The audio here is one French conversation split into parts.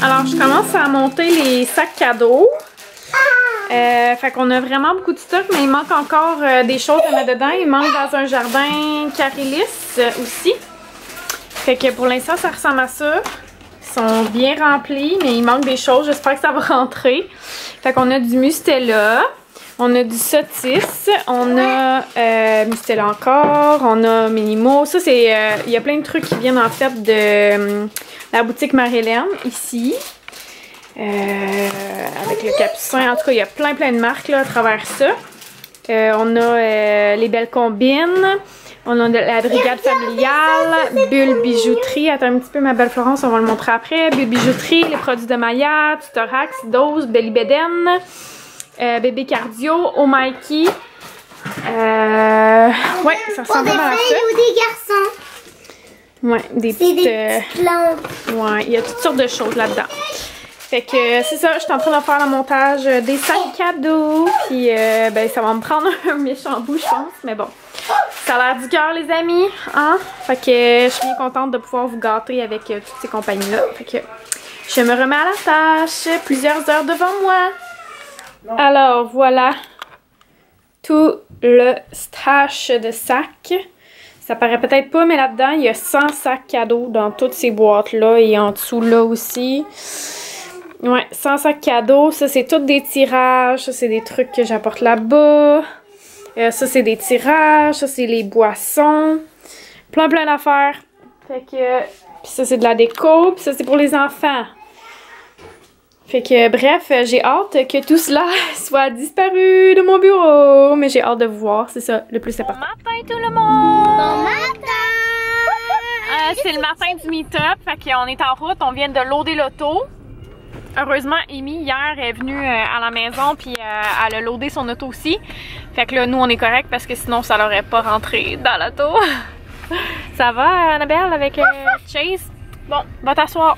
Alors, je commence à monter les sacs cadeaux. Fait qu'on a vraiment beaucoup de stock, mais il manque encore des choses à mettre dedans. Il manque dans un jardin Carillis aussi. Fait que pour l'instant, ça ressemble à ça. Ils sont bien remplis, mais il manque des choses. J'espère que ça va rentrer. Fait qu'on a du Mustela. On a du Sotis, on a Mustela encore, on a Minimo. Ça, c'est. Il y a plein de trucs qui viennent en fait de la boutique Marie-Hélène ici. Avec le capucin. En tout cas, il y a plein de marques là, à travers ça. On a les belles combines. On a de la brigade familiale, Bulle bijouterie. Attends un petit peu, ma belle Florence, on va le montrer après. Bulle bijouterie, les produits de Maya, Tutorax, Dose, Belly Beden. Bébé cardio, Oh Mikey. Ouais, ça ressemble à ça. Ou des garçons. Ouais, des petites plantes. Ouais, il y a toutes sortes de choses là-dedans. Fait que c'est ça, je suis en train de faire le montage des sacs cadeaux. Puis ben ça va me prendre un méchant bout, je pense. Mais bon, ça a l'air du cœur, les amis. Hein? Fait que je suis bien contente de pouvoir vous gâter avec toutes ces compagnies-là. Fait que je me remets à la tâche. Plusieurs heures devant moi. Alors voilà tout le stash de sacs. Ça paraît peut-être pas, mais là-dedans, il y a 100 sacs cadeaux dans toutes ces boîtes-là et en dessous là aussi. Ouais, 100 sacs cadeaux. Ça, c'est tous des tirages. Ça, c'est des trucs que j'apporte là-bas. Ça, c'est des tirages. Ça, c'est les boissons. Plein d'affaires. Fait que... Puis ça, c'est de la déco. Puis ça, c'est pour les enfants. Fait que, bref, j'ai hâte que tout cela soit disparu de mon bureau. Mais j'ai hâte de vous voir, c'est ça le plus important. Bon matin tout le monde! Bon matin! C'est le matin du meet-up, fait qu'on est en route, on vient de loader l'auto. Heureusement, Amy, hier, est venue à la maison, puis elle a loadé son auto aussi. Fait que là, nous, on est correct parce que sinon, ça l'aurait pas rentré dans l'auto. Ça va, Annabelle, avec Chase? Bon, va t'asseoir.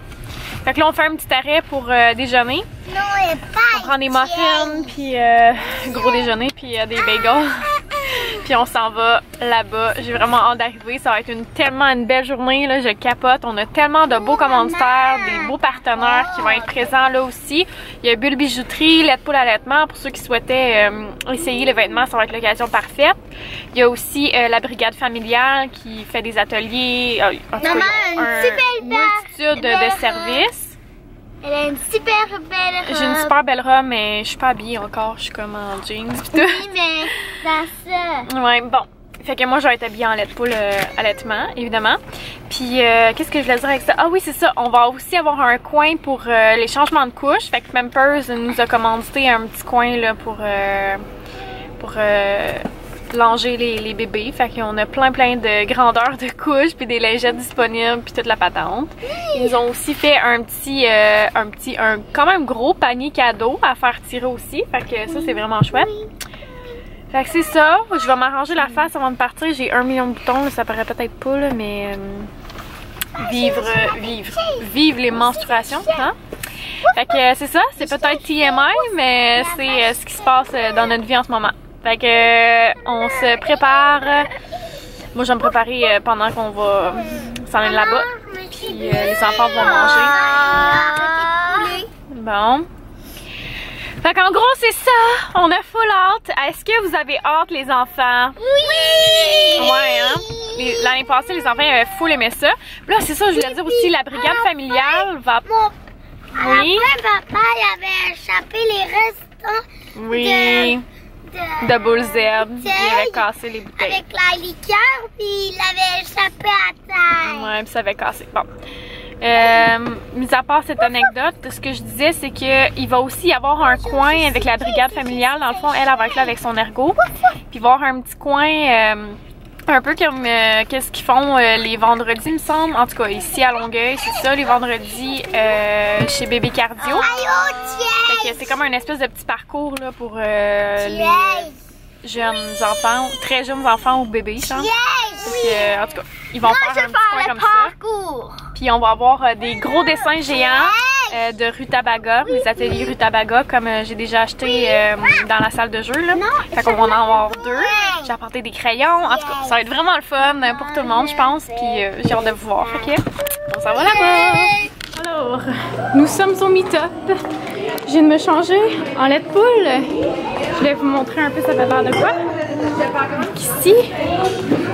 Fait que là, on fait un petit arrêt pour déjeuner. Non, on prend des muffins, puis gros déjeuner, puis des bagels. Puis on s'en va là-bas. J'ai vraiment hâte d'arriver. Ça va être tellement une belle journée. Là, je capote. On a tellement de beaux commanditaires, des beaux partenaires qui vont être présents là aussi. Il y a Bulle bijouterie, Lait de poule allaitement. Pour ceux qui souhaitaient essayer les vêtements, ça va être l'occasion parfaite. Il y a aussi la brigade familiale qui fait des ateliers. En tout cas, une multitude de services. Elle a une super belle robe. J'ai une super belle robe, mais je suis pas habillée encore. Je suis comme en jeans pis tout. Oui, mais dans ça. Ouais, bon. Fait que moi, je vais être habillée en lait de poule allaitement, évidemment. Puis, qu'est-ce que je voulais dire avec ça? Ah oui, c'est ça. On va aussi avoir un coin pour les changements de couches. Fait que Pampers nous a commandité un petit coin là pour langer les bébés. Fait qu'on a plein de grandeurs de couches puis des lingettes disponibles puis toute la patente. Ils nous ont aussi fait un quand même gros panier cadeau à faire tirer aussi. Fait que ça, c'est vraiment chouette. Fait que c'est ça. Je vais m'arranger la face avant de partir. J'ai 1 million de boutons, là, ça paraît peut-être pas, là, mais vivre les menstruations, hein? Fait que c'est ça. C'est peut-être TMI, mais c'est ce qui se passe dans notre vie en ce moment. Fait que on se prépare. Moi, je vais me préparer pendant qu'on va s'en aller là-bas. Puis les enfants vont manger. Bon. Fait qu'en gros, c'est ça. On a full hâte. Est-ce que vous avez hâte, les enfants? Oui! Ouais, hein? L'année passée, les enfants avaient full aimé ça. Puis là, c'est ça, je voulais dire aussi, la brigade familiale va... Oui? Après, papa, il avait échappé les restants oui. de Bull Z. Il avait cassé les bouteilles. Avec la liqueur, puis il avait échappé à terre. Ouais, puis ça avait cassé. Bon. Mis à part cette anecdote, ce que je disais, c'est qu'il va aussi y avoir un coin avec la brigade familiale. Dans le fond, elle va être là avec son ergot. Puis il va y avoir un petit coin un peu comme qu'est-ce qu'ils font les vendredis, il me semble. En tout cas, ici à Longueuil, c'est ça, les vendredis chez Bébé Cardio. Fait que c'est comme un espèce de petit parcours là, pour les jeunes enfants, très jeunes enfants ou bébés, je pense. En tout cas, ils vont faire un petit coin comme ça. Puis on va avoir des gros dessins géants de Rutabaga, les ateliers Rutabaga, comme j'ai déjà acheté dans la salle de jeu. Là. Fait qu'on va en avoir 2. J'ai apporté des crayons. En tout cas, ça va être vraiment le fun pour tout le monde, je pense. Puis j'ai hâte de vous voir. Fait que on s'en va là-bas. Voilà. Alors, nous sommes au meet-up. Je viens de me changer en lait de poule. Je vais vous montrer un peu ça fait l'air de quoi. Donc ici,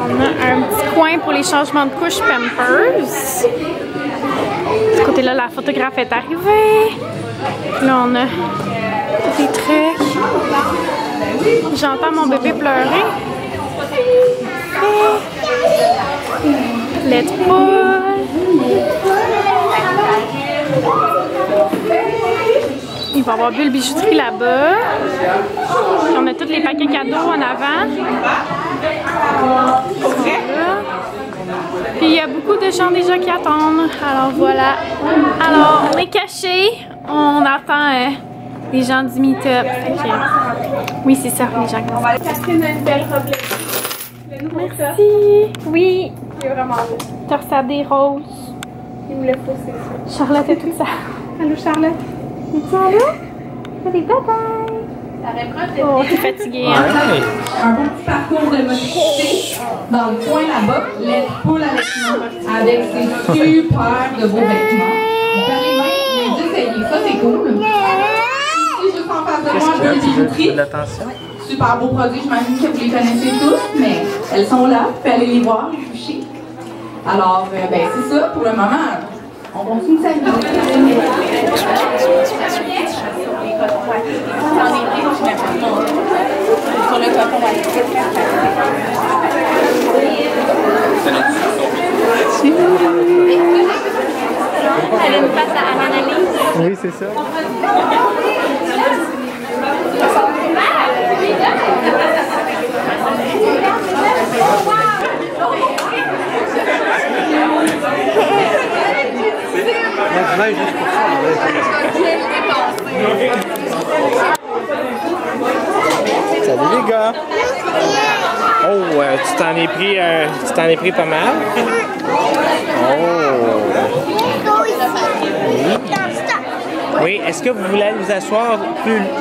on a un petit coin pour les changements de couches Pampers. De ce côté-là, la photographe est arrivée. Puis là, on a tous les trucs. J'entends mon bébé pleurer. Lait de poule. Il va y avoir Bulle Bijouterie là-bas. Puis on a tous les paquets cadeaux en avant. Puis il y a beaucoup de gens déjà qui attendent. Alors voilà. Alors on est cachés. On attend les gens du meet-up. Oui, c'est ça, les gens qui attendent. Catherine a une belle robe. Le nouveau top. Merci. Oui. Il est vraiment beau. Torsadé rose. Il me le faut, c'est ça. Charlotte est toute ça. Allô, Charlotte? Es-tu là? Allez, bye bye. Oh, t'es fatiguée, hein? Un bon petit parcours de motricité dans le coin là-bas, les poules à vêtements avec ces super de beaux vêtements. Vous allez même les essayer, ça c'est cool. Ici, juste en face de moi, Bulle Bijouterie. Super beaux produits, j'imagine que vous les connaissez tous, mais elles sont là, vous pouvez aller les voir, les toucher. Alors, ben c'est ça pour le moment. On continue de s'amuser. Sur le coton, Elle a une face à l'analyse. Oui, c'est ça. Salut les gars! Oh, tu t'en es pris pas mal? Oh! Oui, est-ce que vous voulez aller vous asseoir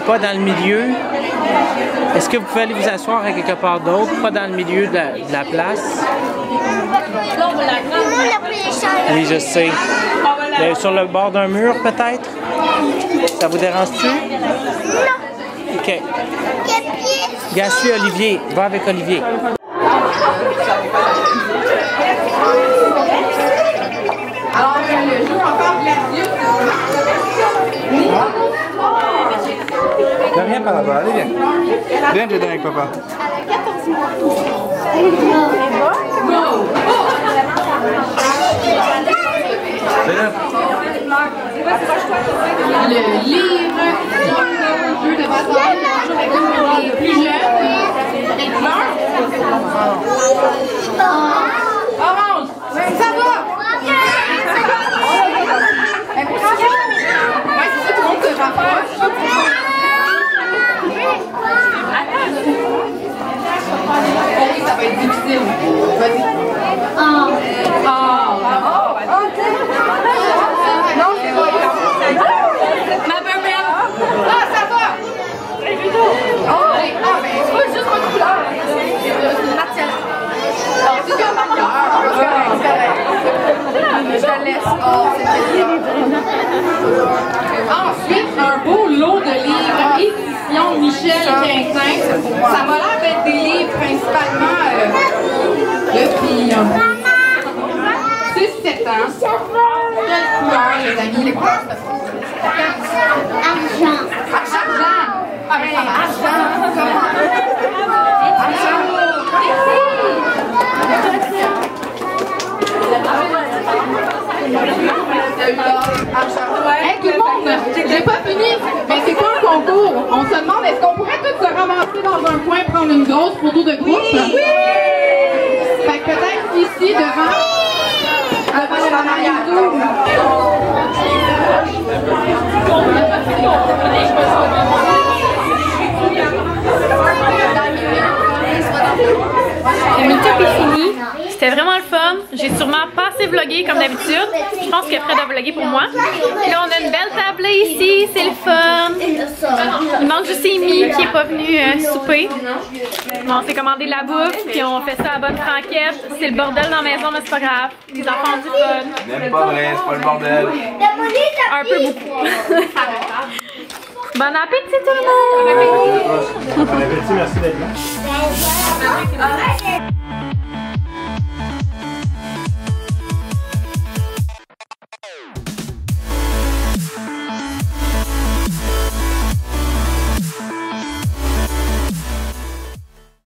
pas dans le milieu? Est-ce que vous pouvez aller vous asseoir à quelque part d'autre, pas dans le milieu de la place? Oui, je sais. Sur le bord d'un mur, peut-être? Ça vous dérange-tu? Non. OK. Gars, suis Olivier. Va avec Olivier. Alors, le jeu encore gladieux. Viens par là-bas, allez, viens. Viens, je donne avec papa. Le livre, le jeu de bataille, les plus jeunes, les couleurs. Orange, ça va? Ouais, c'est ça, tout le monde se rapproche. Ça va être difficile. Vas-y. Non, c'est pas ma belle. Ah, ça va. Ben, c'est pas juste votre couleur. C'est Martial. C'est comme ma couleur. Je te laisse. Ensuite, un beau lot de livres, édition Michel Quintin. Ça m'a l'air d'être des livres principalement depuis 6-7 ans. Quelle couleur, les amis, les couleurs de Argent. argent. Ah, mais argent. Comment? Argent. Hey, tout le monde, j'ai pas fini, mais c'est pas un concours. On se demande, est-ce qu'on pourrait tous se ramasser dans un coin prendre une grosse photo de groupe? Oui! Fait que peut-être ici, devant la mariage. Le meet-up est fini. C'était vraiment le fun. J'ai sûrement pas assez vlogué comme d'habitude. Je pense qu'il est prêt de vlogger pour moi. Et là, on a une belle tablée ici. C'est le fun. Il manque juste Amy qui est pas venue souper. Bon, on s'est commandé de la bouffe, puis on fait ça à bonne franquette. C'est le bordel dans la maison, mais c'est pas grave. Les enfants ont du fun. Même pas vrai, c'est pas le bordel. Un peu beaucoup. Bon appétit tout le monde! Bon appétit, merci d'être là.